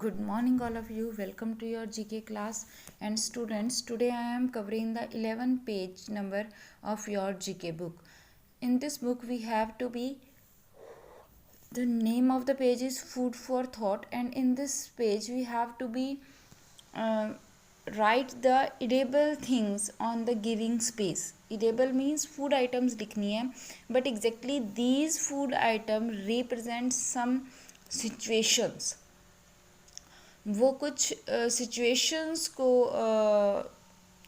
Good morning, all of you. Welcome to your GK class. And students, today I am covering the 11th page number of your GK book. In this book, we have to be, the name of the page is Food for Thought, and in this page, we have to be write the edible things on the giving space. Edible means food items लिखनी है, but exactly these food items represent some situations. वो कुछ situations को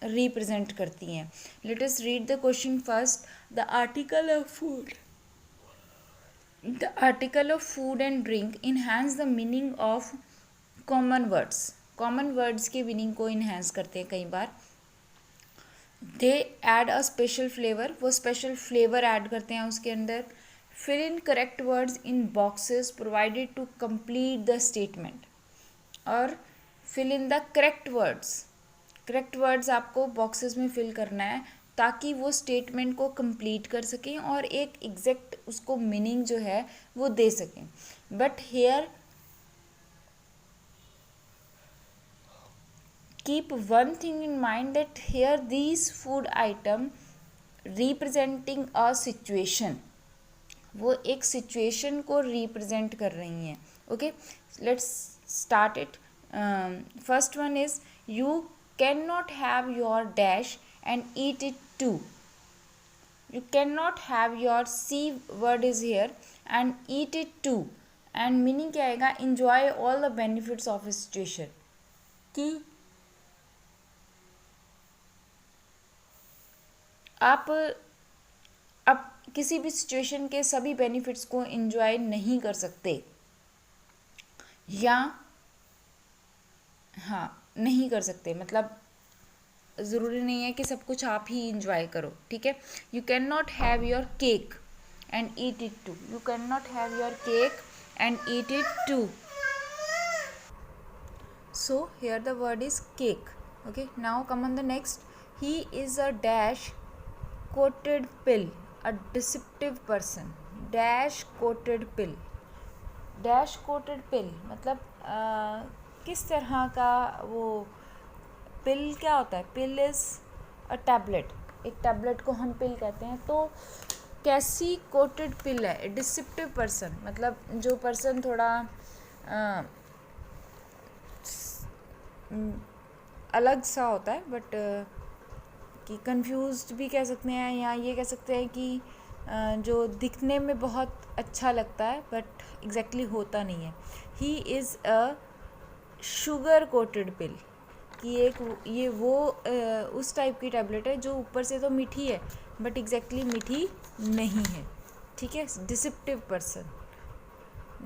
represent करती हैं. Let us read the question first. The article of food and drink enhance the meaning of common words. Common words के meaning को enhance करते हैं कई बार. They add a special flavour. वो स्पेशल फ्लेवर ऐड करते हैं उसके अंदर. Fill in correct words in boxes provided to complete the statement. और fill in the correct words. Correct words आपको बॉक्सेस में फिल करना है ताकि वो स्टेटमेंट को कंप्लीट कर सकें और एक एग्जैक्ट उसको मीनिंग जो है वो दे सकें. But here keep one thing in mind that here these food item representing a situation. वो एक सिचुएशन को रिप्रेजेंट कर रही हैं. Okay, let's start it. First one is, you cannot have your dash and eat it too. You cannot have your C word is here and eat it too. And meaning क्या आएगा? Enjoy all the benefits of a situation. कि आप अब किसी भी situation के सभी benefits को enjoy नहीं कर सकते या हाँ नहीं कर सकते. मतलब ज़रूरी नहीं है कि सब कुछ आप ही इंजॉय करो. ठीक है. You can not have your cake and eat it too. You can not have your cake and eat it too. So here the word is cake. Okay, now come on the next. He is a dash coated pill, a deceptive person. Dash coated pill. Dash coated pill मतलब किस तरह का वो pill क्या होता है? Pill is a tablet. एक tablet को हम पिल कहते हैं. तो कैसी कोटेड पिल है? डिसेप्टिव पर्सन मतलब जो पर्सन थोड़ा अलग सा होता है, बट कि कंफ्यूज्ड भी कह सकते हैं, या ये कह सकते हैं कि जो दिखने में बहुत अच्छा लगता है बट एग्जैक्टली होता नहीं है. He is a sugar coated pill. कि ये वो उस टाइप की टैबलेट है जो ऊपर से तो मीठी है बट एग्जैक्टली मीठी नहीं है. ठीक है. Deceptive person.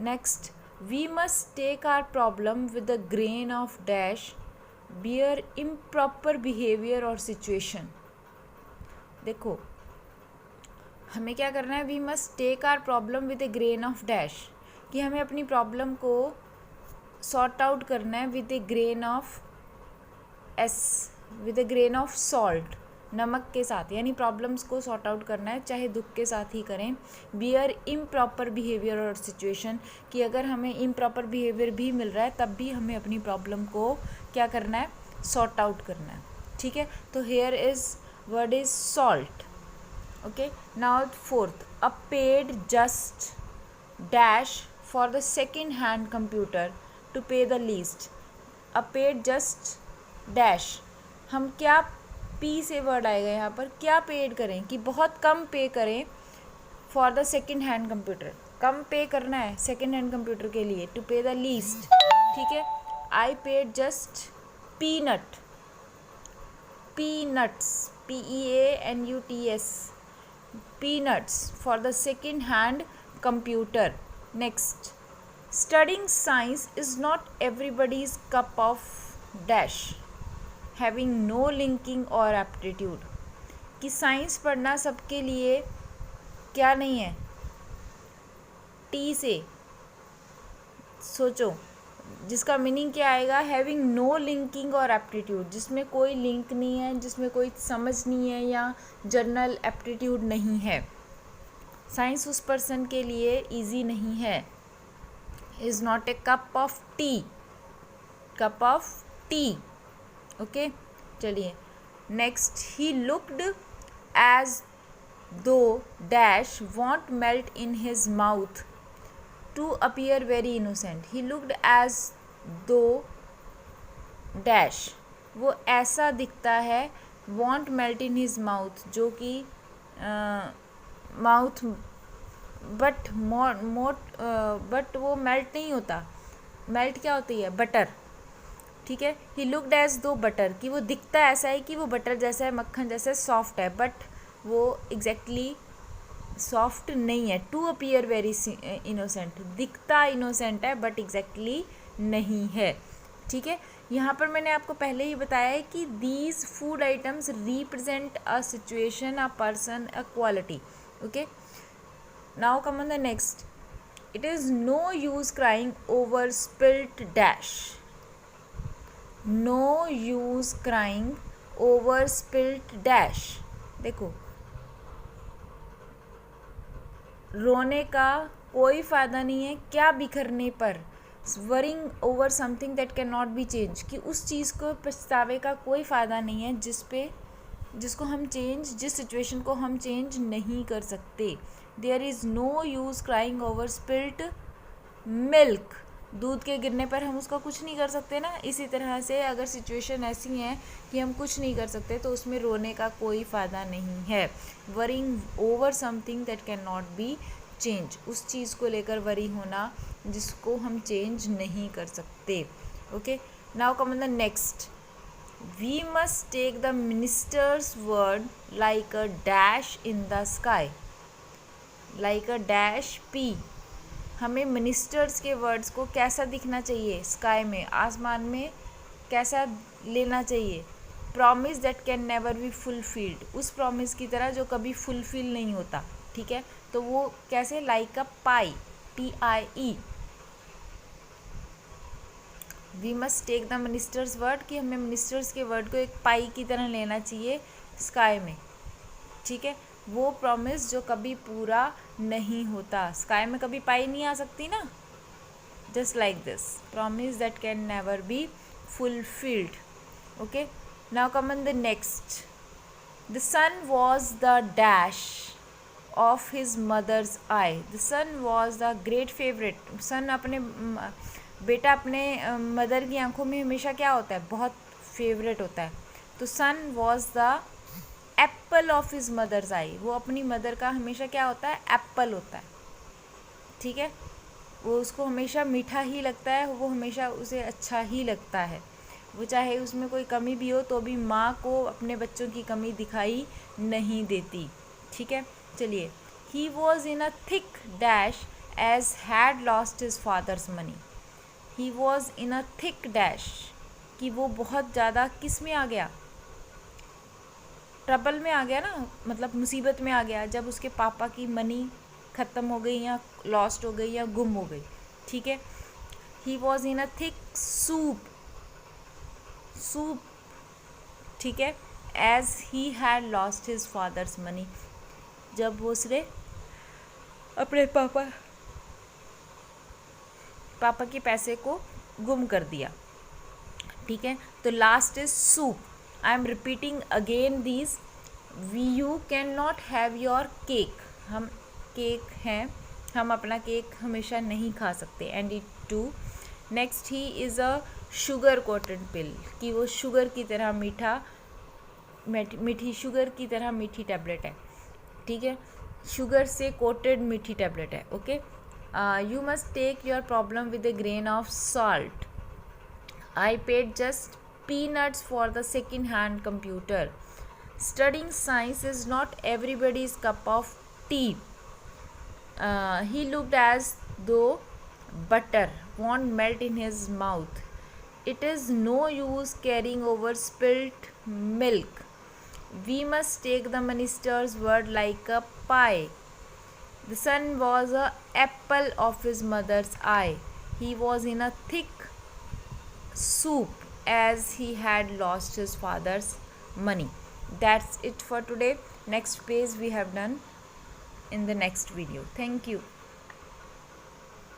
Next, we must take our problem with the grain of dash bear improper behaviour और सिचुएशन. देखो, हमें क्या करना है? We must take our problem with a grain of dash. कि हमें अपनी प्रॉब्लम को सॉर्ट आउट करना है with a grain of with a grain of salt. नमक के साथ, यानी प्रॉब्लम्स को सॉर्ट आउट करना है चाहे दुख के साथ ही करें. बियर इम्प्रॉपर बिहेवियर और सिचुएशन. कि अगर हमें इम्प्रॉपर बिहेवियर भी मिल रहा है तब भी हमें अपनी प्रॉब्लम को क्या करना है? सॉर्ट आउट करना है. ठीक है. तो here is word is salt. Okay, now fourth, a paid just dash for the second hand computer to pay the least. A paid just dash. हम क्या पी से वर्ड आएगा यहाँ पर? क्या पेड करें? कि बहुत कम पे करें for the second hand computer. कम पे करना है सेकेंड हैंड कंप्यूटर के लिए. To pay the least. ठीक है. I paid just peanut. Peanuts, PEANUTS. Peanuts for the second hand computer. Next, studying science is not everybody's cup of dash, having no linking or aptitude. कि science पढ़ना सबके लिए क्या नहीं है? T से सोचो, जिसका मीनिंग क्या आएगा? हैविंग नो लिंकिंग और एप्टीट्यूड. जिसमें कोई लिंक नहीं है, जिसमें कोई समझ नहीं है या जनरल एप्टीट्यूड नहीं है. साइंस उस पर्सन के लिए ईजी नहीं है. Is not a cup of T. cup of tea. Okay, चलिए next. He looked as though dash won't melt in his mouth to appear very innocent. He looked as though dash, वो ऐसा दिखता है, won't melt in his mouth, जो कि mouth but but वो melt नहीं होता. मेल्ट क्या होती है? बटर. ठीक है. ही लुक्ड एज दो बटर, कि वो दिखता ऐसा है कि वो बटर जैसा है, मक्खन जैसा सॉफ्ट है, बट वो एग्जैक्टली सॉफ्ट नहीं है. टू अपीयर वेरी इनोसेंट, दिखता इनोसेंट है बट एग्जैक्टली नहीं है. ठीक है. यहाँ पर मैंने आपको पहले ही बताया है कि these food items represent a situation, a person, a quality. Okay. Now come on the next. It is no use crying over spilt dash. No use crying over spilt dash. देखो, रोने का कोई फ़ायदा नहीं है क्या बिखरने पर. Worrying over something that can not be change, कि उस चीज़ को पछतावे का कोई फ़ायदा नहीं है जिसको हम चेंज, जिस सिचुएशन को हम चेंज नहीं कर सकते. There is no use crying over spilt milk. दूध के गिरने पर हम उसका कुछ नहीं कर सकते ना. इसी तरह से अगर सिचुएशन ऐसी है कि हम कुछ नहीं कर सकते तो उसमें रोने का कोई फ़ायदा नहीं है. Worrying over something that can not be change, उस चीज़ को लेकर वरी होना जिसको हम चेंज नहीं कर सकते. Okay. Now come on the next. We must take the minister's word like a dash in the sky. Like a dash pie. हमें मिनिस्टर्स के वर्ड्स को कैसा दिखना चाहिए? स्काई में, आसमान में कैसा लेना चाहिए? Promise that can never be fulfilled, उस प्रॉमिस की तरह जो कभी फुलफिल नहीं होता. ठीक है. तो वो कैसे? Like a pie, PIE. We must take the minister's word, कि हमें मिनिस्टर्स के वर्ड को एक पाई की तरह लेना चाहिए स्काई में. ठीक है. वो प्रॉमिस जो कभी पूरा नहीं होता. स्काई में कभी पाई नहीं आ सकती ना. Just like this, promise that can never be fulfilled. Okay. Now come on the next. The son was the dash of his mother's eye. The son was the great favourite. Son अपने बेटा अपने mother की आंखों में हमेशा क्या होता है? बहुत फेवरेट होता है. तो son was the apple of his mother's eye. वो अपनी मदर का हमेशा क्या होता है? एप्पल होता है. ठीक है. वो उसको हमेशा मीठा ही लगता है, वो हमेशा उसे अच्छा ही लगता है. वो चाहे उसमें कोई कमी भी हो तो भी माँ को अपने बच्चों की कमी दिखाई नहीं देती. ठीक है. चलिए. He was in a thick dash as had lost his father's money. He was in a thick dash, कि वो बहुत ज़्यादा किस में आ गया? ट्रबल में आ गया ना, मतलब मुसीबत में आ गया जब उसके पापा की मनी ख़त्म हो गई या लॉस्ट हो गई या गुम हो गई. ठीक है. He was in a thick soup. ठीक है. As he had lost his father's money, जब वो उसने अपने पापा के पैसे को गुम कर दिया. ठीक है. तो last is soup. I am repeating again these. You can not have your cake. हम केक हैं, हम अपना केक हमेशा नहीं खा सकते. And eat too. Next, he is a sugar coated pill, कि वो शुगर की तरह मीठी शुगर की तरह मीठी टैबलेट है. ठीक है. शुगर से कोटेड मीठी टैबलेट है. Okay. You must take your problem with a grain of salt. I paid just peanuts for the second-hand computer. Studying science is not everybody's cup of tea. He looked as though butter won't melt in his mouth. It is no use carrying over spilt milk. We must take the minister's word like a pie. The son was a apple of his mother's eye. He was in a thick soup as he had lost his father's money. That's it for today. Next page we have done in the next video. Thank you.